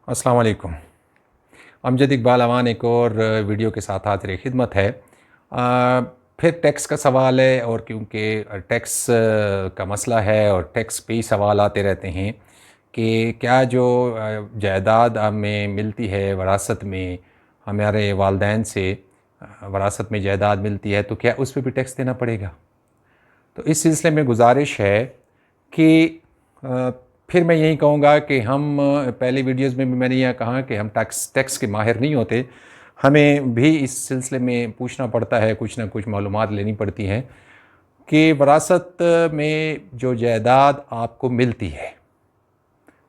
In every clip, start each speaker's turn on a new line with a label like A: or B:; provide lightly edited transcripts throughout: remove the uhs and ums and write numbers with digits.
A: अस्सलाम वालेकुम। अमजद इकबाल अवान एक और वीडियो के साथ हाज़िर खिदमत है। फिर टैक्स का सवाल है, और क्योंकि टैक्स का मसला है और टैक्स पे ही सवाल आते रहते हैं कि क्या जो जायदाद हमें मिलती है वरासत में, हमारे वालिदैन से वरासत में जायदाद मिलती है, तो क्या उस पे भी टैक्स देना पड़ेगा। तो इस सिलसिले में गुजारिश है कि फिर मैं यही कहूँगा कि हम पहले वीडियोज़ में भी मैंने यह कहा कि हम टैक्स के माहिर नहीं होते, हमें भी इस सिलसिले में पूछना पड़ता है, कुछ ना कुछ मालूमात लेनी पड़ती हैं कि वरासत में जो जायदाद आपको मिलती है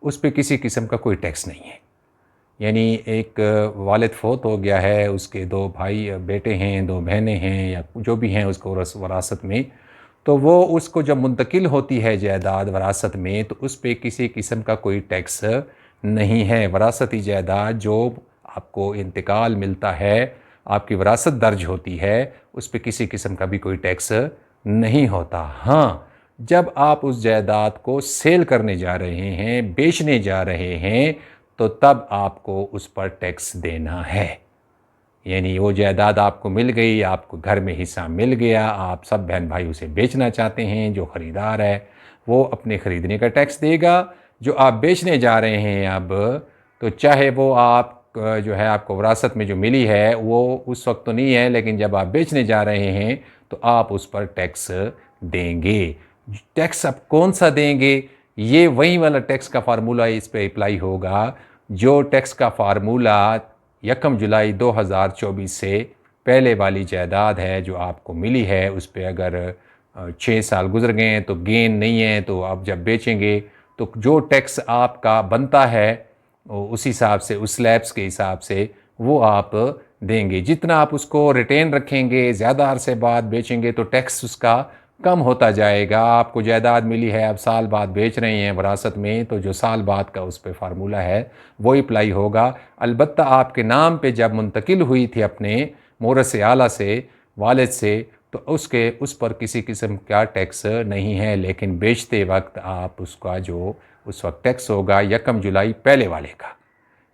A: उस पे किसी किस्म का कोई टैक्स नहीं है। यानी एक वालिद फ़ौत हो गया है, उसके 2 भाई बेटे हैं, 2 बहनें हैं, या जो भी हैं उसको वरासत में, तो वो उसको जब मुंतकिल होती है जायदाद वरासत में, तो उस पे किसी किस्म का कोई टैक्स नहीं है। वरासती जायदाद जो आपको इंतकाल मिलता है, आपकी वरासत दर्ज होती है, उस पे किसी किस्म का भी कोई टैक्स नहीं होता। हाँ, जब आप उस जायदाद को सेल करने जा रहे हैं, बेचने जा रहे हैं, तो तब आपको उस पर टैक्स देना है। यानी वो जायदाद आपको मिल गई, आपको घर में हिस्सा मिल गया, आप सब बहन भाई उसे बेचना चाहते हैं, जो ख़रीदार है वो अपने ख़रीदने का टैक्स देगा। जो आप बेचने जा रहे हैं अब, तो चाहे वो आप जो है आपको विरासत में जो मिली है वो उस वक्त तो नहीं है, लेकिन जब आप बेचने जा रहे हैं तो आप उस पर टैक्स देंगे। टैक्स अब कौन सा देंगे, ये वही वाला टैक्स का फार्मूला इस पर अप्लाई होगा जो टैक्स का फार्मूला 1 जुलाई 2024 से पहले वाली जायदाद है जो आपको मिली है। उस पर अगर 6 साल गुजर गए हैं तो गेन नहीं है, तो आप जब बेचेंगे तो जो टैक्स आपका बनता है उस हिसाब से, उस स्लैब्स के हिसाब से वो आप देंगे। जितना आप उसको रिटेन रखेंगे, ज़्यादा अरसे बाद बेचेंगे तो टैक्स उसका कम होता जाएगा। आपको जायदाद मिली है, आप साल बाद बेच रहे हैं वरासत में, तो जो साल बाद का उस पे फार्मूला है वो अप्लाई होगा। अलबत्ता आपके नाम पे जब मुंतकिल हुई थी अपने मोरस आला से, वालिद से, तो उस पर किसी किस्म का टैक्स नहीं है, लेकिन बेचते वक्त आप उसका जो उस वक्त टैक्स होगा 1 जुलाई पहले वाले का।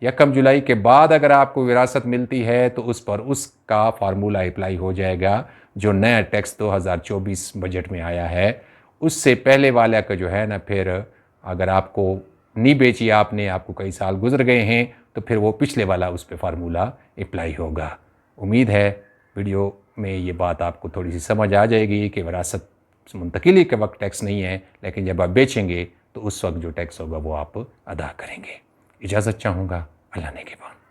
A: 1 जुलाई के बाद अगर आपको विरासत मिलती है तो उस पर उसका फार्मूला अप्लाई हो जाएगा जो नया टैक्स 2024 बजट में आया है। उससे पहले वाला का जो है ना, फिर अगर आपको नहीं बेची आपने, आपको कई साल गुजर गए हैं, तो फिर वो पिछले वाला उस पर फार्मूला अप्लाई होगा। उम्मीद है वीडियो में ये बात आपको थोड़ी सी समझ आ जाएगी कि विरासत मुंतकिली के वक्त टैक्स नहीं है, लेकिन जब आप बेचेंगे तो उस वक्त जो टैक्स होगा वो आप अदा करेंगे। इजाज़त चाहूँगा। अल्लाह ने के बाद।